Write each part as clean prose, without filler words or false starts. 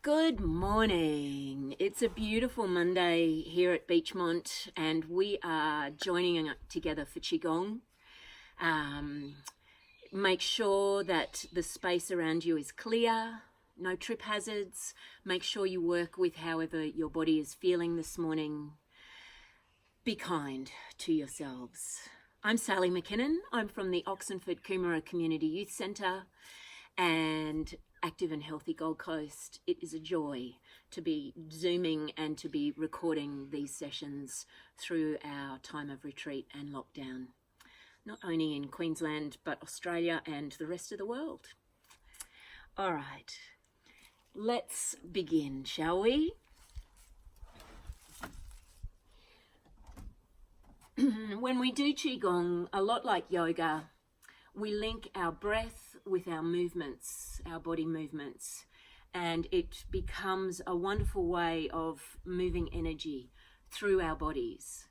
Good morning. It's a beautiful Monday here at Beachmont and we are joining together for Chi Gong. Make sure that the space around you is clear, no trip hazards. Make sure you work with however your body is feeling this morning. Be kind to yourselves. I'm Sally MacKinnon. I'm from the Oxenford Coomera Community Youth Centre and Active&Healthy Gold Coast. It is a joy to be Zooming and to be recording these sessions through our time of retreat and lockdown, not only in Queensland, but Australia and the rest of the world. All right, let's begin, shall we? When we do Qigong, a lot like yoga, we link our breath with our movements, our body movements, and it becomes a wonderful way of moving energy through our bodies.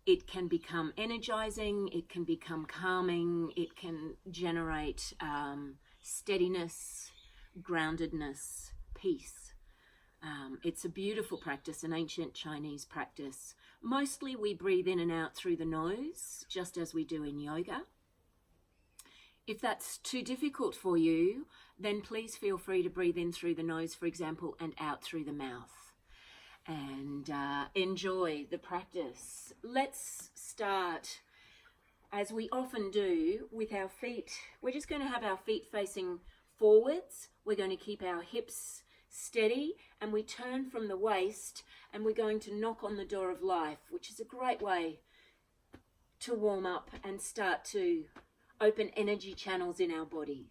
It can become energizing, it can become calming, it can generate steadiness, groundedness, peace. It's a beautiful practice, an ancient Chinese practice. Mostly we breathe in and out through the nose, just as we do in yoga. If that's too difficult for you, then please feel free to breathe in through the nose, for example, and out through the mouth. And enjoy the practice. Let's start, as we often do, with our feet. We're just going to have our feet facing forwards. We're going to keep our hips steady, and we turn from the waist, and we're going to knock on the door of life, which is a great way to warm up and start to open energy channels in our bodies.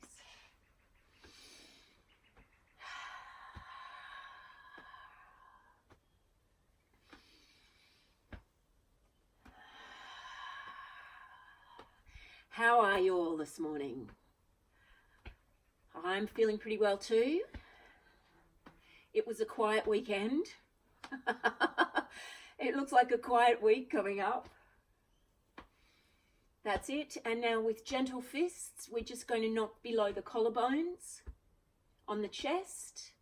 How are you all this morning? I'm feeling pretty well too. It was a quiet weekend. It looks like a quiet week coming up. That's it. And now with gentle fists, we're just going to knock below the collarbones on the chest.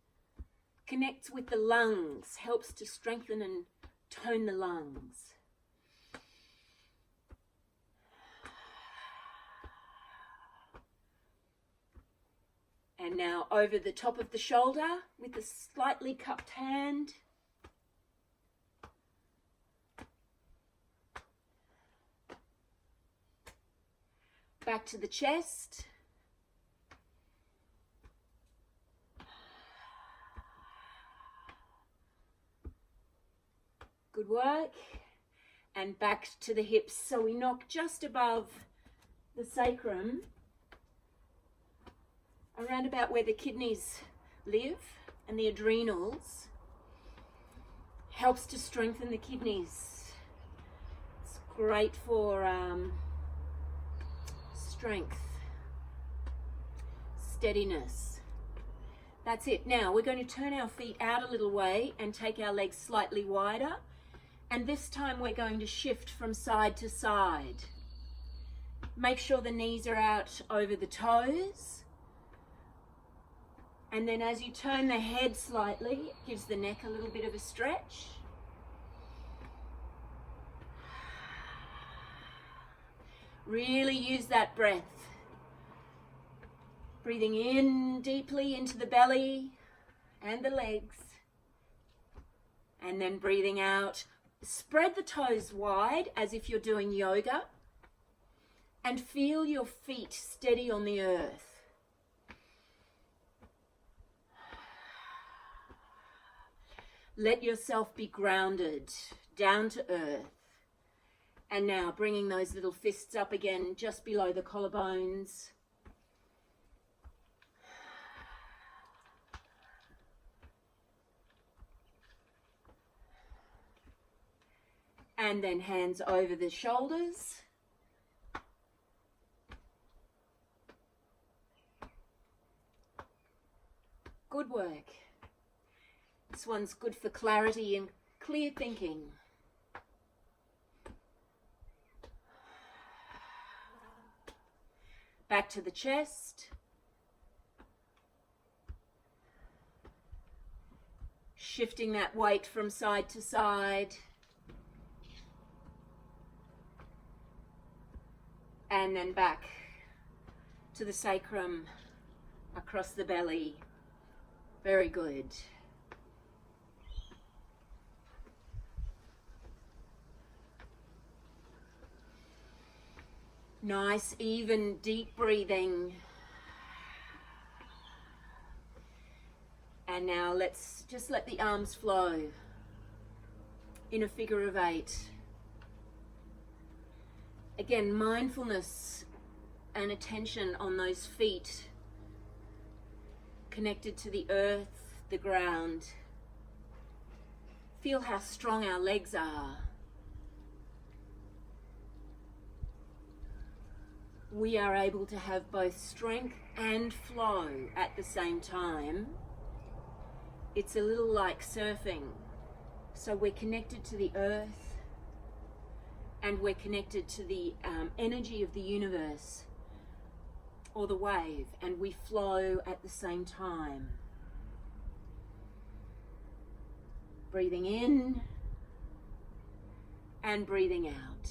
Connects with the lungs, helps to strengthen and tone the lungs. And now over the top of the shoulder with a slightly cupped hand. Back to the chest. Good work. And back to the hips. So we knock just above the sacrum, around about where the kidneys live and the adrenals. Helps to strengthen the kidneys. It's great for strength, steadiness. That's it. Now we're going to turn our feet out a little way and take our legs slightly wider. And this time we're going to shift from side to side. Make sure the knees are out over the toes. And then as you turn the head slightly, it gives the neck a little bit of a stretch. Really use that breath. Breathing in deeply into the belly and the legs. And then breathing out. Spread the toes wide as if you're doing yoga. And feel your feet steady on the earth. Let yourself be grounded, down to earth. And now bringing those little fists up again, just below the collarbones. And then hands over the shoulders. Good work. This one's good for clarity and clear thinking. Back to the chest. Shifting that weight from side to side. And then back to the sacrum, across the belly. Very good. Nice, even, deep breathing. And now let's just let the arms flow in a figure of 8. Again, mindfulness and attention on those feet, connected to the earth, the ground. Feel how strong our legs are. We are able to have both strength and flow at the same time. It's a little like surfing. So we're connected to the earth and we're connected to the energy of the universe or the wave, and we flow at the same time. Breathing in and breathing out.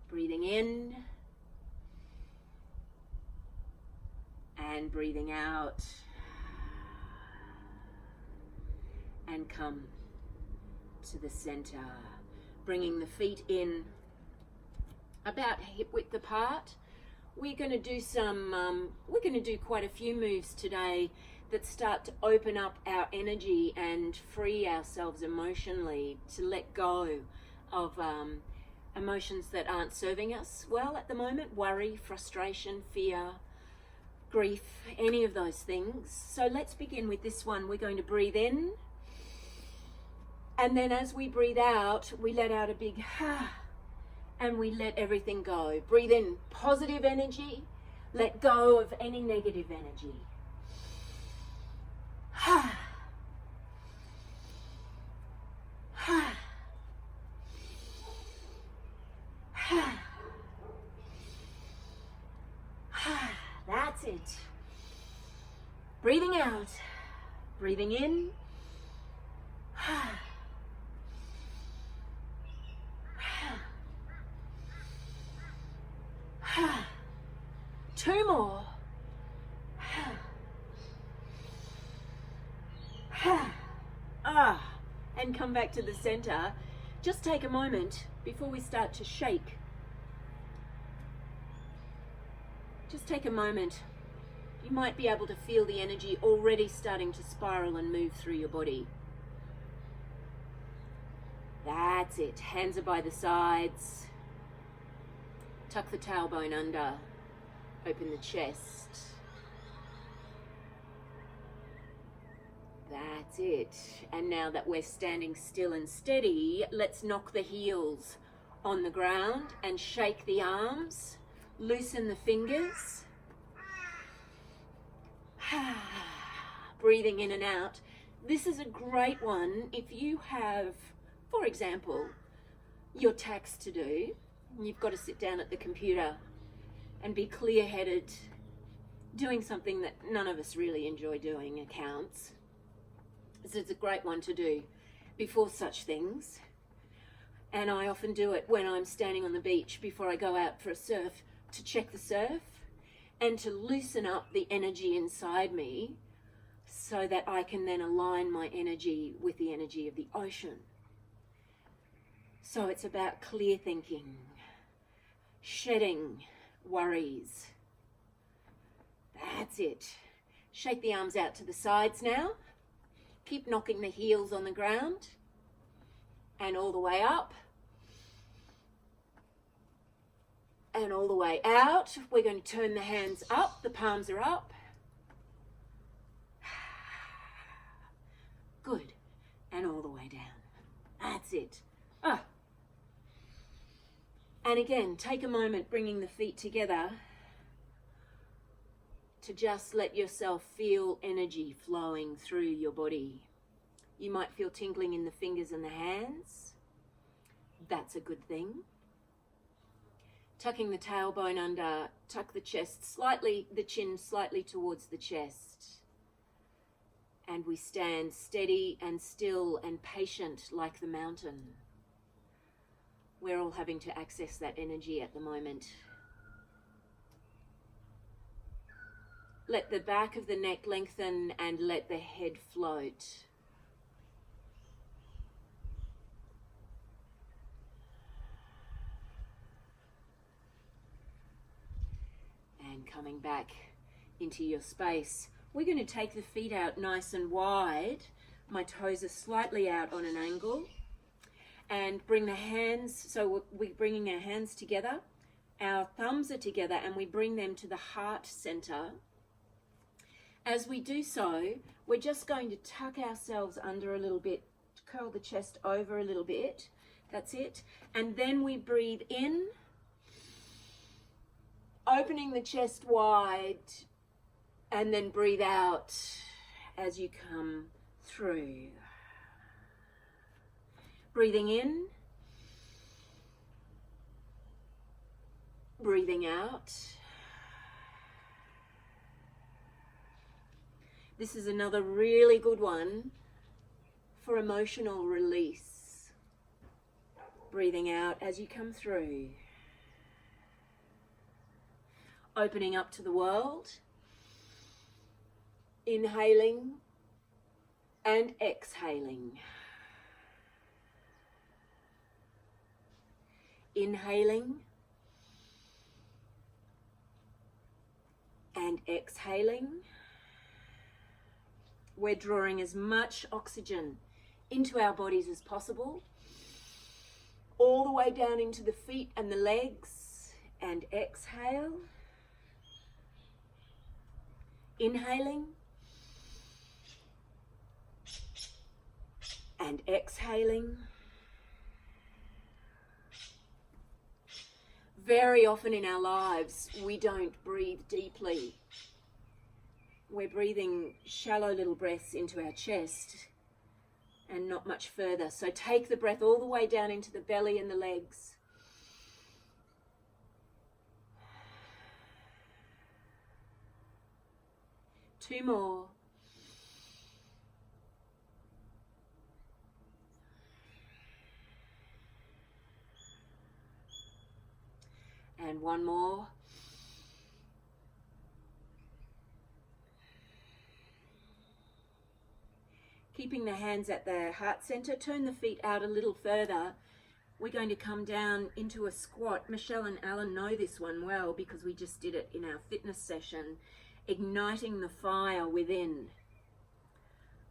Breathing in and breathing out, and come to the center, bringing the feet in about hip width apart. We're going to do quite a few moves today that start to open up our energy and free ourselves emotionally, to let go of emotions that aren't serving us well at the moment. Worry, frustration, fear, grief, any of those things. So let's begin with this one. We're going to breathe in, and then as we breathe out, we let out a big ha, and we let everything go. Breathe in positive energy, let go of any negative energy. Ha, ha. That's it. Breathing out, breathing in. 2 more. And come back to the center. Just take a moment before we start to shake. Just take a moment. You might be able to feel the energy already starting to spiral and move through your body. That's it. Hands are by the sides. Tuck the tailbone under. Open the chest. That's it. And now that we're standing still and steady, let's knock the heels on the ground and shake the arms. Loosen the fingers. Breathing in and out. This is a great one if you have, for example, your tax to do. You've got to sit down at the computer and be clear-headed, doing something that none of us really enjoy doing, accounts. So it's a great one to do before such things. And I often do it when I'm standing on the beach before I go out for a surf, to check the surf and to loosen up the energy inside me so that I can then align my energy with the energy of the ocean. So it's about clear thinking, shedding worries. That's it. Shake the arms out to the sides now. Keep knocking the heels on the ground and all the way up and all the way out. We're going to turn the hands up, the palms are up. Good. And all the way down. That's it. And again, take a moment bringing the feet together to just let yourself feel energy flowing through your body. You might feel tingling in the fingers and the hands. That's a good thing. Tucking the tailbone under, tuck the chest slightly, the chin slightly towards the chest. and we stand steady and still and patient like the mountain. We're all having to access that energy at the moment. Let the back of the neck lengthen and let the head float. And coming back into your space, we're going to take the feet out nice and wide. My toes are slightly out on an angle. And bring the hands, so we're bringing our hands together. Our thumbs are together and we bring them to the heart center. As we do so, we're just going to tuck ourselves under a little bit, curl the chest over a little bit. That's it. And then we breathe in, opening the chest wide, and then breathe out as you come through. Breathing in, breathing out. This is another really good one for emotional release. Breathing out as you come through. Opening up to the world. Inhaling and exhaling. Inhaling and exhaling. We're drawing as much oxygen into our bodies as possible, all the way down into the feet and the legs, and exhale. Inhaling and exhaling. Very often in our lives, we don't breathe deeply. We're breathing shallow little breaths into our chest and not much further. So take the breath all the way down into the belly and the legs. Two more. And one more. Keeping the hands at the heart center, turn the feet out a little further. We're going to come down into a squat. Michelle and Alan know this one well because we just did it in our fitness session. Igniting the fire within.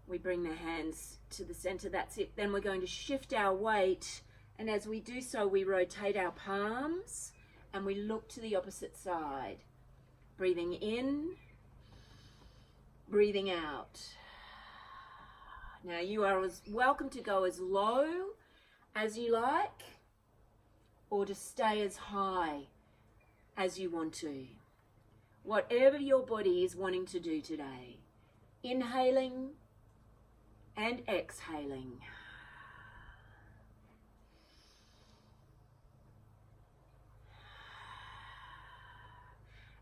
We bring the hands to the center, that's it. Then we're going to shift our weight, and as we do so, we rotate our palms and we look to the opposite side. Breathing in, breathing out. Now you are welcome to go as low as you like or to stay as high as you want to. Whatever your body is wanting to do today. Inhaling and exhaling.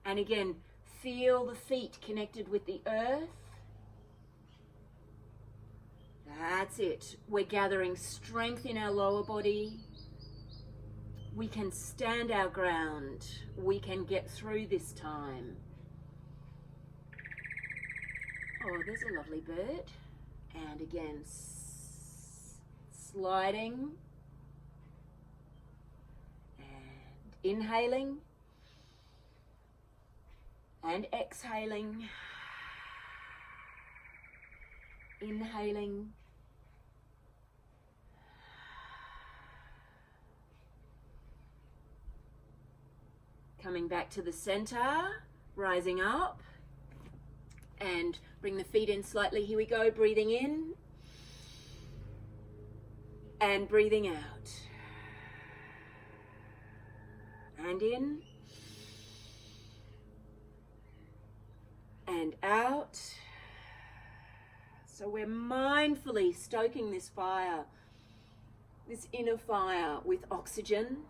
And again, feel the feet connected with the earth. That's it. We're gathering strength in our lower body. We can stand our ground. We can get through this time. Oh, there's a lovely bird. And again, sliding. And inhaling. And exhaling. Inhaling. Coming back to the center, rising up, and bring the feet in slightly. Here we go, breathing in, and breathing out. And in, and out. So we're mindfully stoking this fire, this inner fire with oxygen,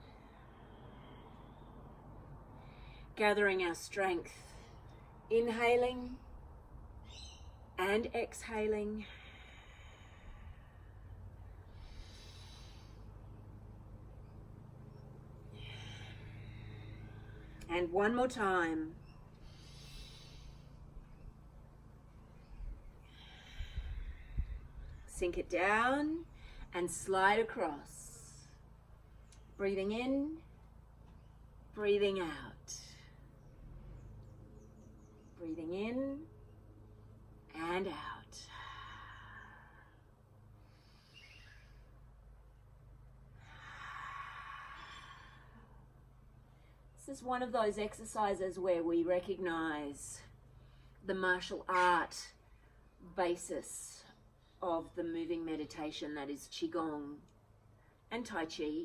gathering our strength, inhaling and exhaling. And one more time. Sink it down and slide across. Breathing in, breathing out. Breathing in and out. This is one of those exercises where we recognize the martial art basis of the moving meditation that is Chi Gong and Tai Chi.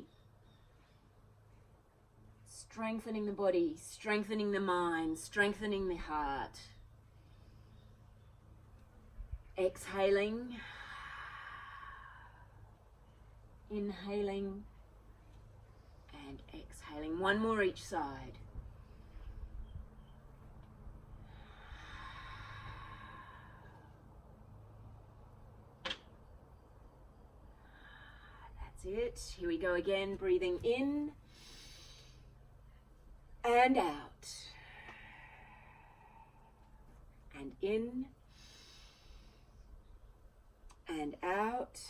Strengthening the body, strengthening the mind, strengthening the heart. Exhaling, inhaling, and exhaling. One more each side. That's it. Here we go again. Breathing in and out. And in and out.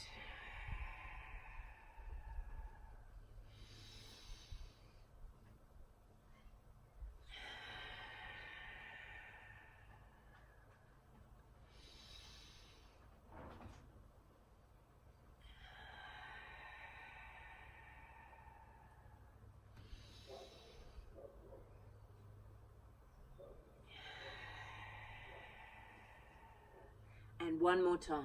And one more time.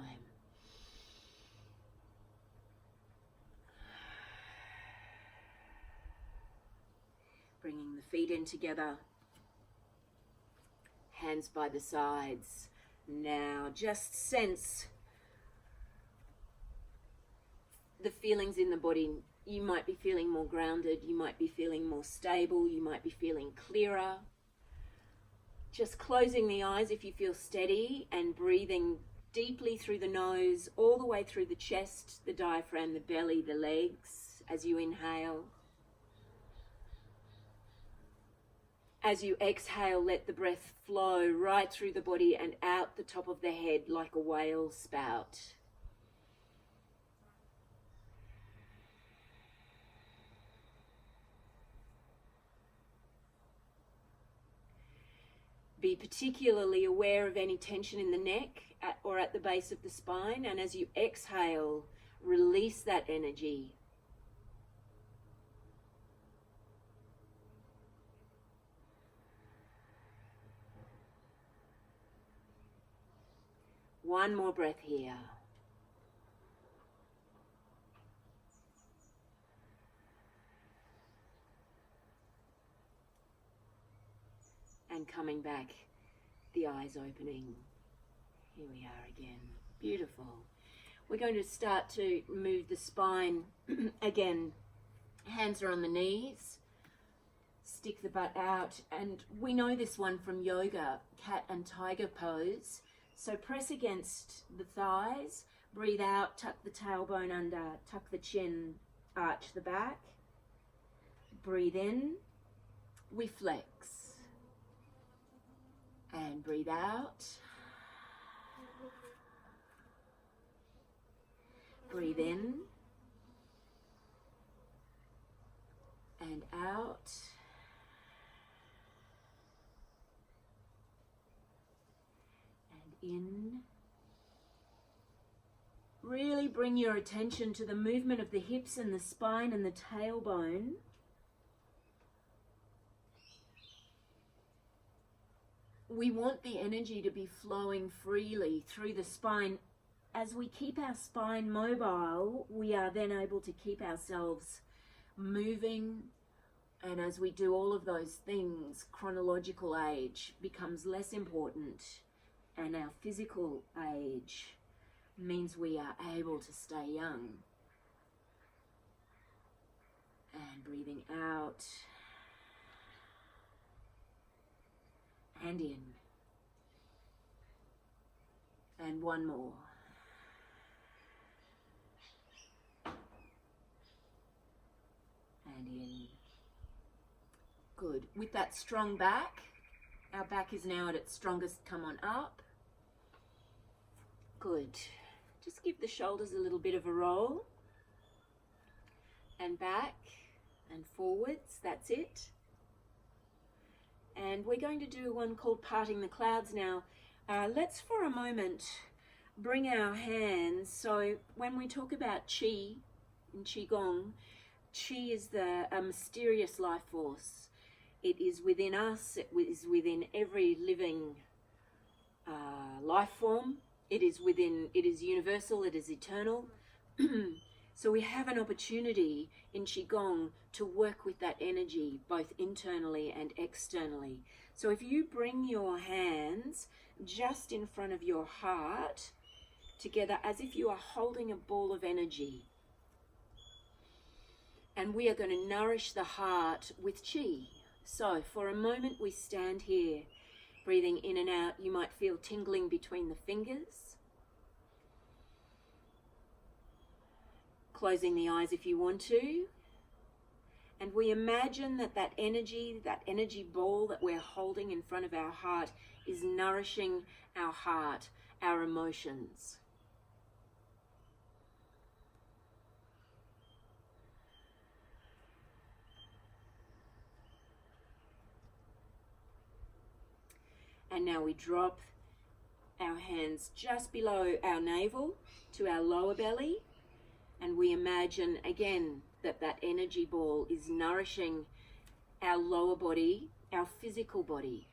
Bringing the feet in together, hands by the sides. Now just sense the feelings in the body. You might be feeling more grounded, you might be feeling more stable, you might be feeling clearer. Just closing the eyes if you feel steady and breathing deeply through the nose, all the way through the chest, the diaphragm, the belly, the legs as you inhale. As you exhale, let the breath flow right through the body and out the top of the head like a whale spout. Be particularly aware of any tension in the neck or at the base of the spine, and as you exhale, release that energy. One more breath here. And coming back, the eyes opening. Here we are again. Beautiful. We're going to start to move the spine again. Hands are on the knees. Stick the butt out. And we know this one from yoga, cat and tiger pose. So press against the thighs. Breathe out, tuck the tailbone under, tuck the chin, arch the back. Breathe in. We flex. And breathe out. Breathe in. And out. And in. Really bring your attention to the movement of the hips and the spine and the tailbone. We want the energy to be flowing freely through the spine. As we keep our spine mobile, we are then able to keep ourselves moving. And as we do all of those things, chronological age becomes less important, and our physical age means we are able to stay young. And breathing out. And in. And one more. And in. Good. With that strong back, our back is now at its strongest. Come on up. Good. Just give the shoulders a little bit of a roll. And back and forwards. That's it. And we're going to do one called Parting the Clouds now. Let's for a moment bring our hands. So when we talk about Chi in Chi Gong, Chi is a mysterious life force. It is within us. It is within every living life form. It is universal. It is eternal. So we have an opportunity in Chi Gong to work with that energy, both internally and externally. So if you bring your hands just in front of your heart, together as if you are holding a ball of energy. And we are going to nourish the heart with Chi. So for a moment we stand here, breathing in and out. You might feel tingling between the fingers. Closing the eyes if you want to. And we imagine that energy ball that we're holding in front of our heart is nourishing our heart, our emotions. And now we drop our hands just below our navel to our lower belly. And we imagine again that energy ball is nourishing our lower body, our physical body.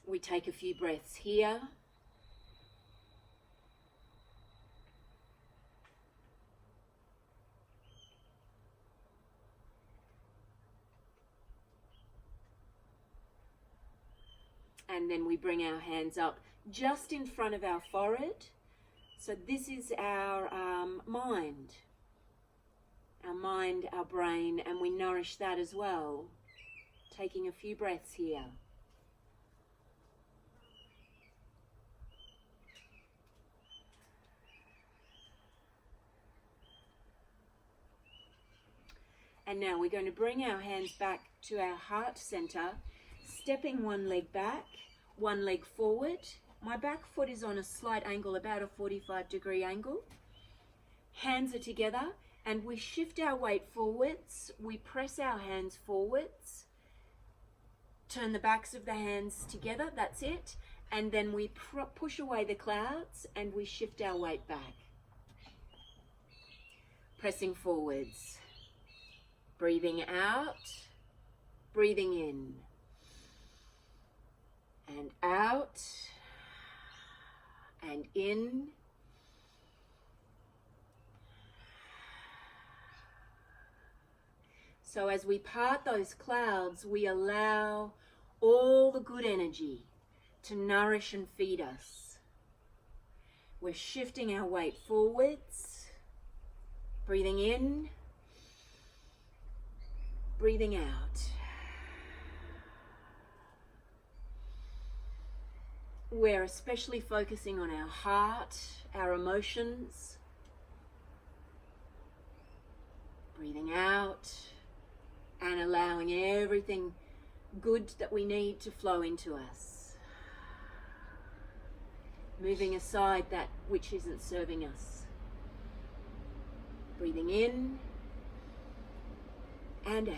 We take a few breaths here. And then we bring our hands up just in front of our forehead. So this is our mind, our brain, and we nourish that as well. Taking a few breaths here. And now we're going to bring our hands back to our heart center, stepping one leg back, one leg forward. My back foot is on a slight angle, about a 45-degree angle. Hands are together and we shift our weight forwards. We press our hands forwards. Turn the backs of the hands together, that's it. And then we push away the clouds and we shift our weight back. Pressing forwards. Breathing out, breathing in. And out. And in. So as we part those clouds, we allow all the good energy to nourish and feed us. We're shifting our weight forwards, breathing in, breathing out. We're especially focusing on our heart, our emotions. Breathing out and allowing everything good that we need to flow into us. Moving aside that which isn't serving us. Breathing in and out.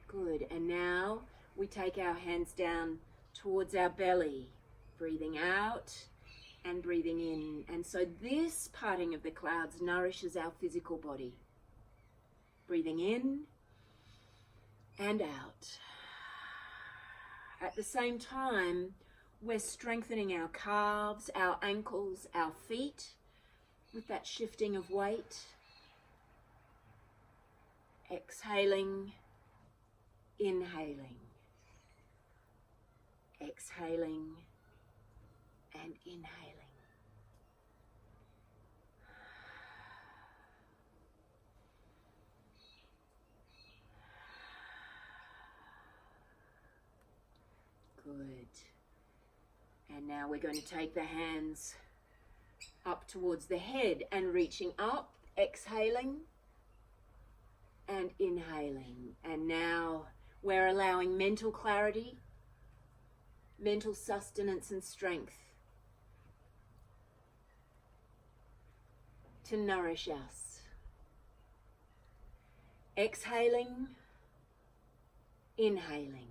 Good, and now we take our hands down towards our belly, breathing out and breathing in. And so this parting of the clouds nourishes our physical body. Breathing in and out. At the same time, we're strengthening our calves, our ankles, our feet with that shifting of weight. Exhaling. Inhaling, exhaling, and inhaling. Good. And now we're going to take the hands up towards the head and reaching up, exhaling and inhaling. And now we're allowing mental clarity, mental sustenance and strength to nourish us. Exhaling, inhaling.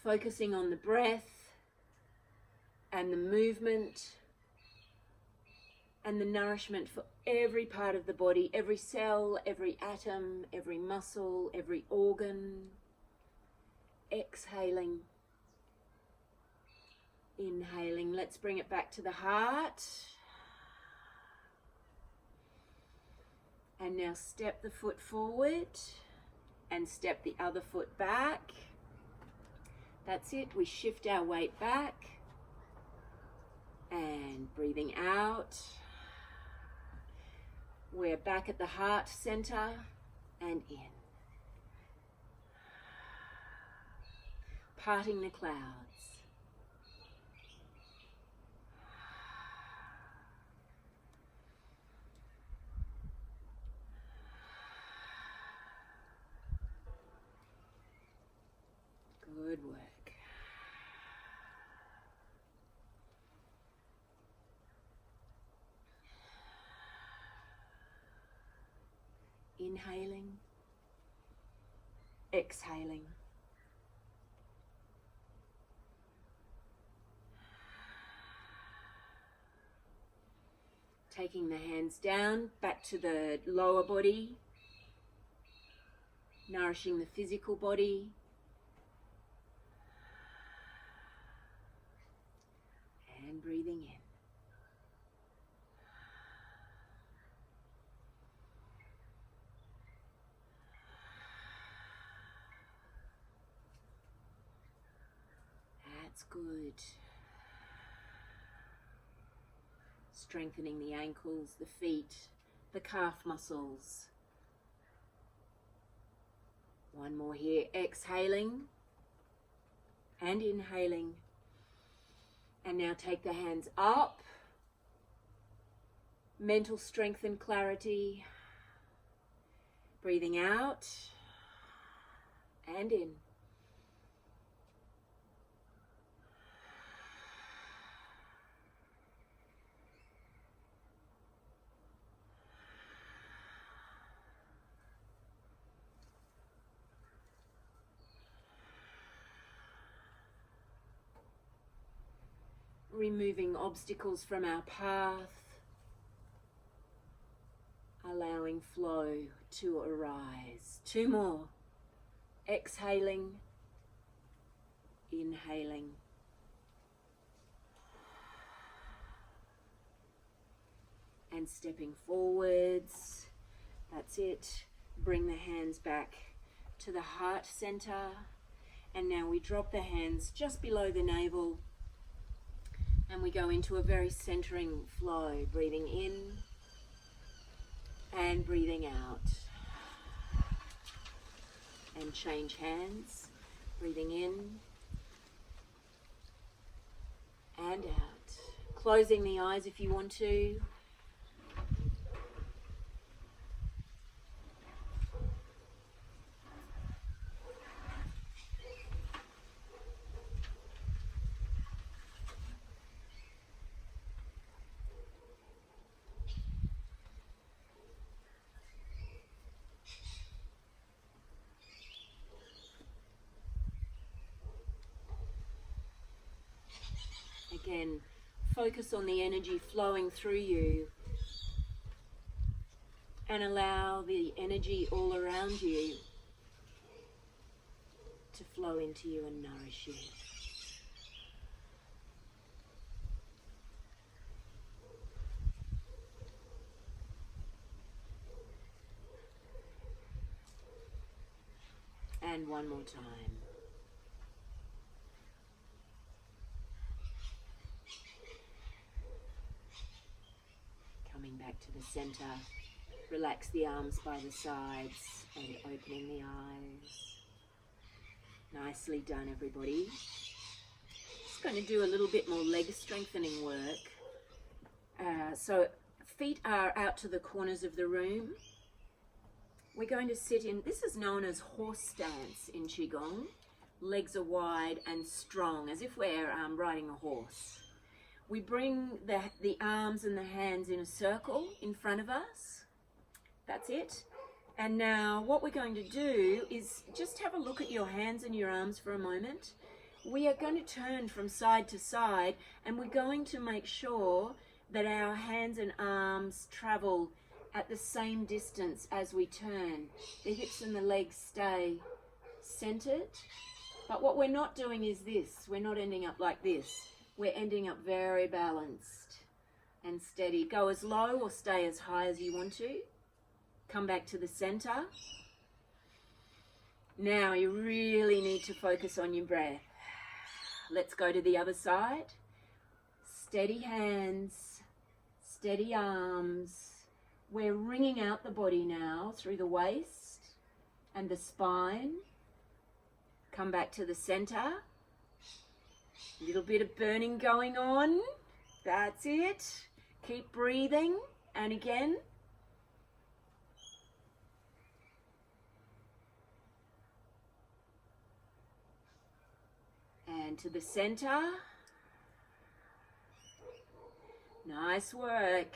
Focusing on the breath and the movement and the nourishment for every part of the body, every cell, every atom, every muscle, every organ. Exhaling, inhaling. Let's bring it back to the heart. And now step the foot forward and step the other foot back. That's it. We shift our weight back and breathing out. We're back at the heart center and in. Parting the clouds. Good work. Inhaling, exhaling. Taking the hands down, back to the lower body, nourishing the physical body. And breathing in. That's good. Strengthening the ankles, the feet, the calf muscles. One more here. Exhaling and inhaling. And now take the hands up. Mental strength and clarity. Breathing out and in. Removing obstacles from our path, allowing flow to arise. Two more. Exhaling, inhaling. And stepping forwards. That's it. Bring the hands back to the heart center. And now we drop the hands just below the navel. And we go into a very centering flow, breathing in and breathing out. And change hands, breathing in and out. Closing the eyes if you want to. Again, focus on the energy flowing through you and allow the energy all around you to flow into you and nourish you. And one more time. Coming back to the center. Relax the arms by the sides and opening the eyes. Nicely done, everybody. Just going to do a little bit more leg strengthening work. So feet are out to the corners of the room. We're going to sit in, this is known as horse stance in Chi Gong. Legs are wide and strong, as if we're riding a horse. We bring the arms and the hands in a circle in front of us. That's it. And now what we're going to do is just have a look at your hands and your arms for a moment. We are going to turn from side to side, and we're going to make sure that our hands and arms travel at the same distance as we turn. The hips and the legs stay centered. But what we're not doing is this. We're not ending up like this. We're ending up very balanced and steady. Go as low or stay as high as you want to. Come back to the center. Now you really need to focus on your breath. Let's go to the other side. Steady hands, steady arms. We're wringing out the body now through the waist and the spine. Come back to the center. A little bit of burning going on. That's it. Keep breathing. And again. And to the center. Nice work.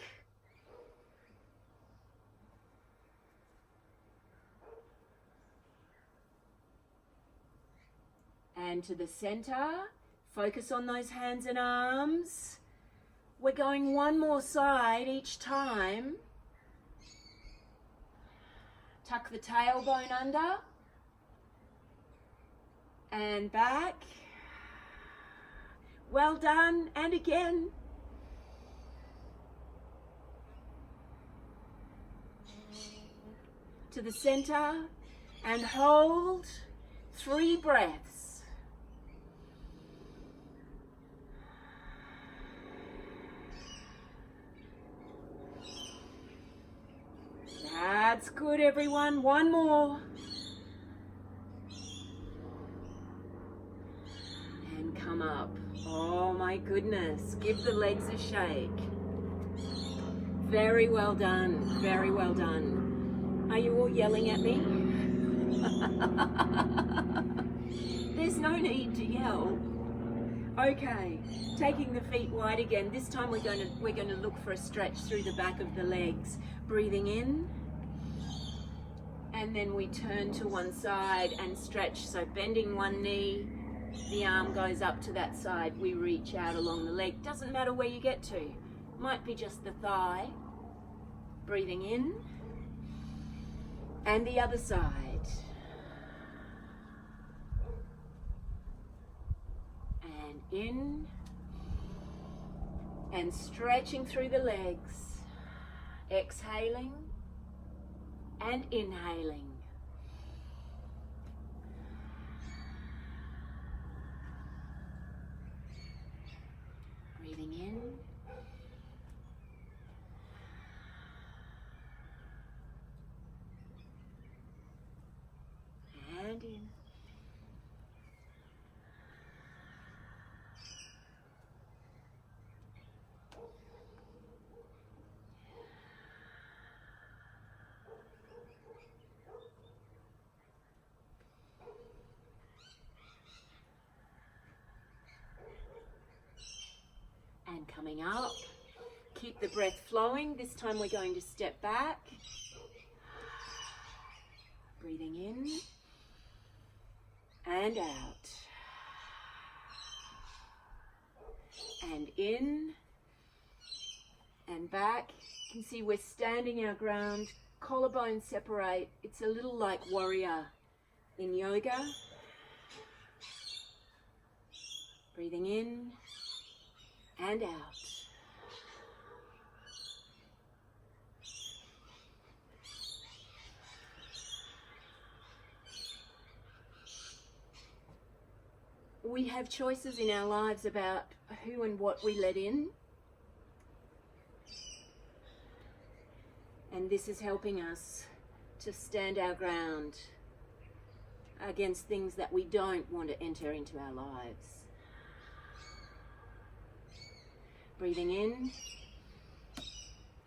And to the center. Focus on those hands and arms. We're going one more side each time. Tuck the tailbone under. And back. Well done. And again. To the center. And hold. 3 breaths. That's good, everyone. One more. And come up. Oh my goodness. Give the legs a shake. Very well done. Very well done. Are you all yelling at me? There's no need to yell. Okay, taking the feet wide again. This time we're going to look for a stretch through the back of the legs. Breathing in. And then we turn to one side and stretch. So bending one knee, the arm goes up to that side. We reach out along the leg. Doesn't matter where you get to. Might be just the thigh. Breathing in. And the other side. And in. And stretching through the legs. Exhaling. And inhaling. Breathing in. And in. And coming up, keep the breath flowing. This time we're going to step back. Breathing in and out. And in and back. You can see we're standing our ground, collarbones separate. It's a little like warrior in yoga. Breathing in and out. We have choices in our lives about who and what we let in. And this is helping us to stand our ground against things that we don't want to enter into our lives. Breathing in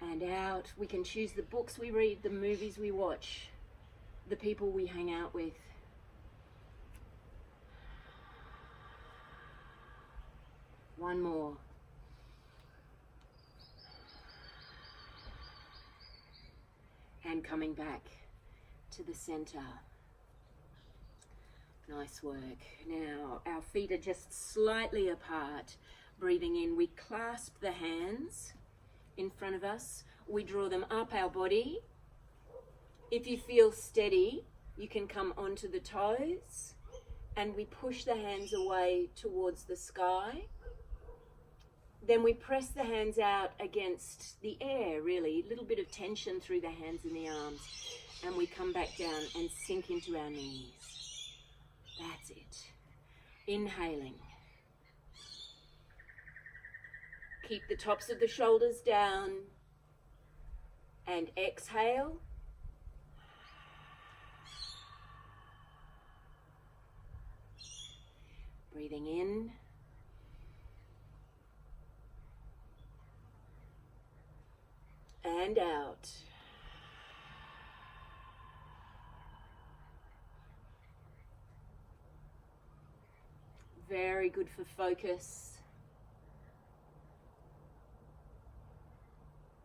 and out. We can choose the books we read, the movies we watch, the people we hang out with. One more. And coming back to the center. Nice work. Now our feet are just slightly apart. Breathing in, we clasp the hands in front of us. We draw them up our body. If you feel steady, you can come onto the toes, and we push the hands away towards the sky. Then we press the hands out against the air, really, a little bit of tension through the hands and the arms, and we come back down and sink into our knees. That's it. Inhaling. Keep the tops of the shoulders down, and exhale. Breathing in. And out. Very good for focus,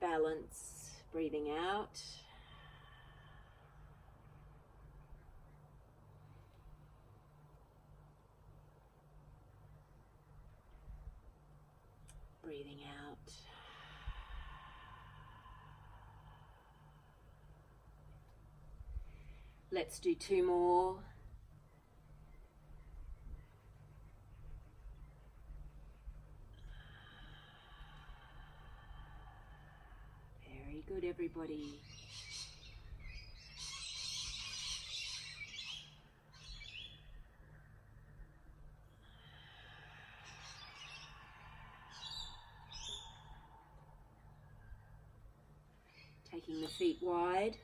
balance. Breathing out. Breathing out. Let's do two more. Very good, everybody. Taking the feet wide.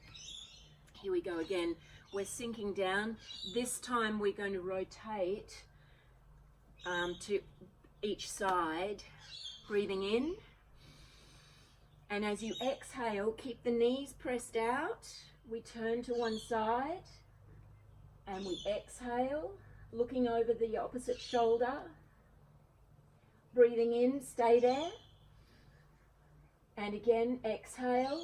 Here we go again. We're sinking down. This time we're going to rotate to each side. Breathing in. And as you exhale, keep the knees pressed out. We turn to one side. And we exhale, looking over the opposite shoulder. Breathing in, stay there. And again, exhale.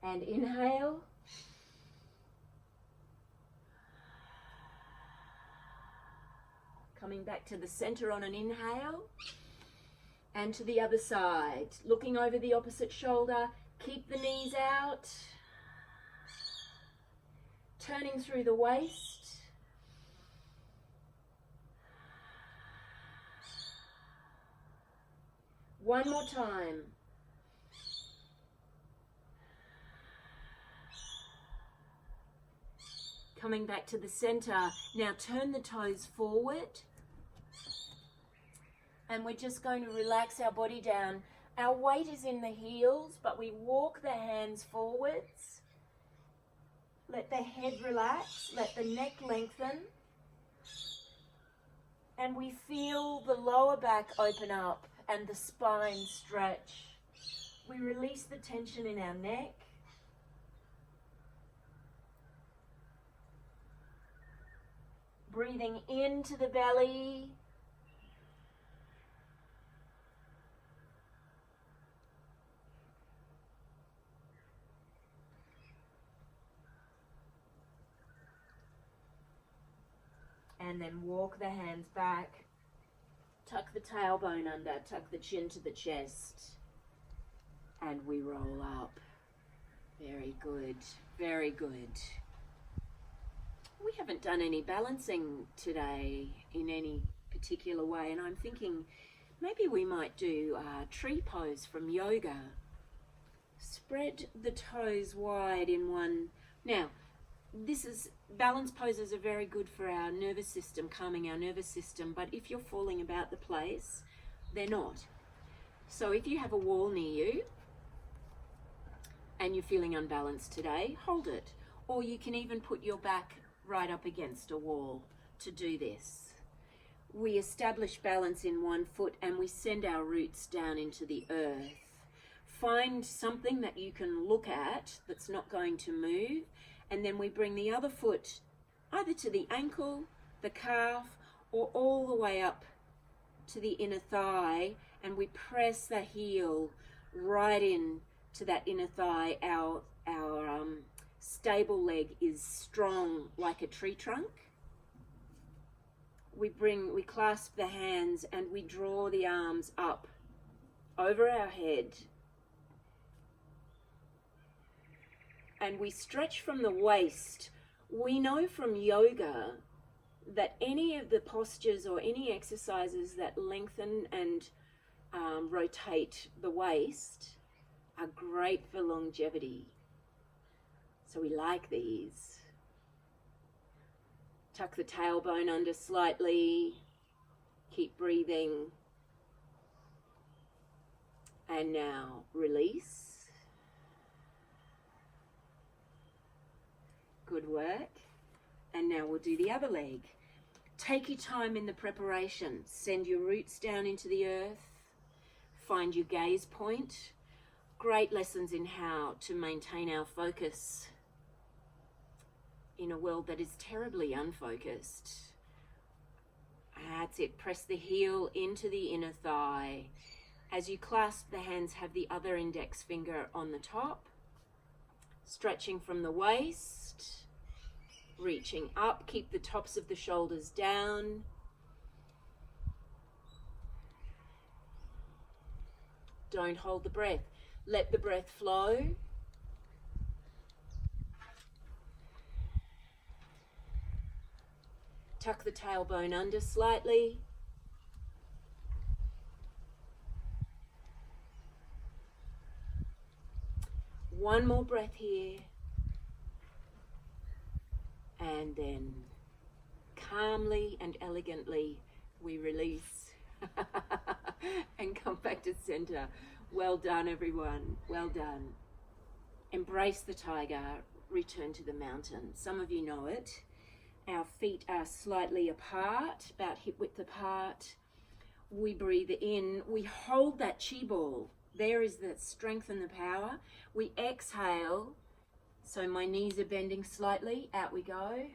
And inhale. Coming back to the center on an inhale. And to the other side. Looking over the opposite shoulder. Keep the knees out. Turning through the waist. One more time. Coming back to the center. Now turn the toes forward. And we're just going to relax our body down. Our weight is in the heels, but we walk the hands forwards. Let the head relax. Let the neck lengthen. And we feel the lower back open up and the spine stretch. We release the tension in our neck. Breathing into the belly. And then walk the hands back. Tuck the tailbone under, tuck the chin to the chest. And we roll up. Very good, very good. We haven't done any balancing today in any particular way, and I'm thinking maybe we might do a tree pose from yoga. Spread the toes wide in one. Now, balance poses are very good for our nervous system, calming our nervous system, but if you're falling about the place, they're not. So if you have a wall near you and you're feeling unbalanced today, hold it. Or you can even put your back right up against a wall to do this. We establish balance in one foot and we send our roots down into the earth. Find something that you can look at that's not going to move, and then we bring the other foot either to the ankle, the calf, or all the way up to the inner thigh, and we press the heel right in to that inner thigh. Our stable leg is strong like a tree trunk. We clasp the hands and we draw the arms up over our head. And we stretch from the waist. We know from yoga that any of the postures or any exercises that lengthen and rotate the waist are great for longevity. So we like these. Tuck the tailbone under slightly. Keep breathing. And now release. Good work. And now we'll do the other leg. Take your time in the preparation. Send your roots down into the earth. Find your gaze point. Great lessons in how to maintain our focus in a world that is terribly unfocused. That's it. Press the heel into the inner thigh. As you clasp the hands, have the other index finger on the top. Stretching from the waist. Reaching up. Keep the tops of the shoulders down. Don't hold the breath. Let the breath flow. Tuck the tailbone under slightly. One more breath here. And then calmly and elegantly we release and come back to center. Well done, everyone. Well done. Embrace the tiger. Return to the mountain. Some of you know it. Our feet are slightly apart, about hip width apart. We breathe in. We hold that chi ball. There is the strength and the power. We exhale. So my knees are bending slightly. Out we go.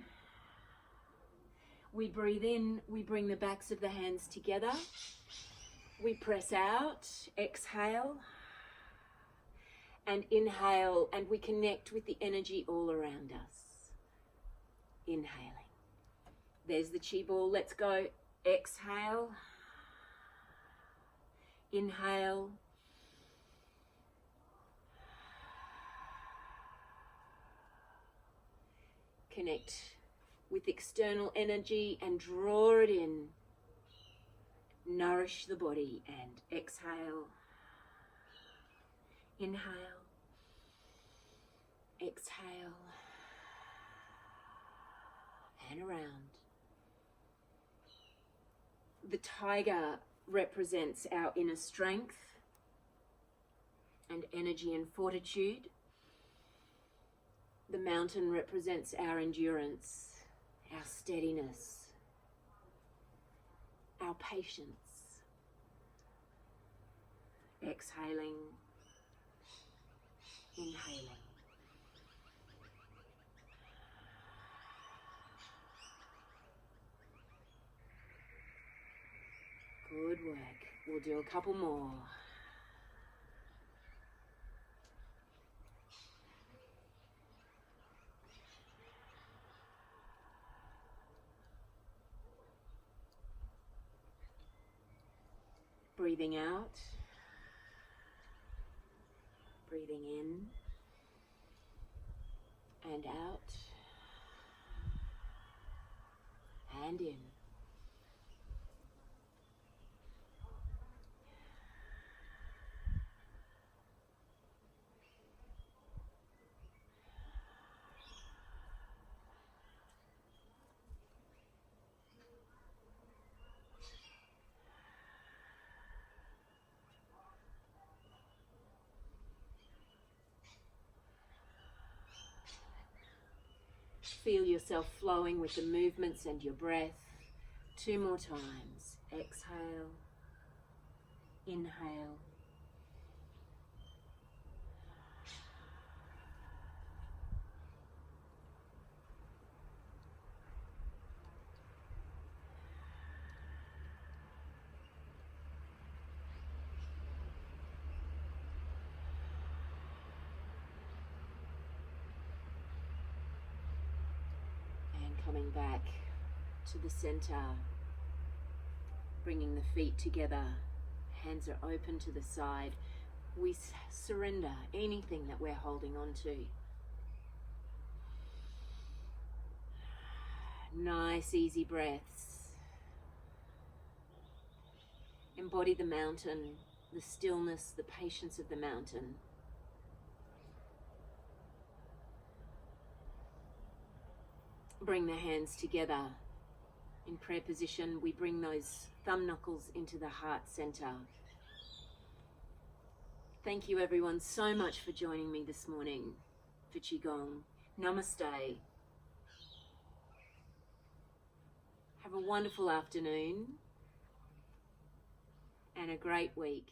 We breathe in. We bring the backs of the hands together. We press out. Exhale. And inhale. And we connect with the energy all around us. Inhaling. There's the chi ball. Let's go. Exhale. Inhale. Connect with external energy and draw it in. Nourish the body and exhale. Inhale. Exhale. And around. The tiger represents our inner strength and energy and fortitude. The mountain represents our endurance, our steadiness, our patience. Exhaling, inhaling. Good work. We'll do a couple more. Breathing out, breathing in and out and in. feel yourself flowing with the movements and your breath. 2 more times. Exhale, inhale, coming back to the center, bringing the feet together, hands are open to the side. We surrender anything that we're holding on to. Nice, easy breaths. Embody the mountain, the stillness, the patience of the mountain. Bring the hands together in prayer position. We bring those thumb knuckles into the heart center. Thank you everyone so much for joining me this morning for Chi Gong. Namaste. Have a wonderful afternoon and a great week.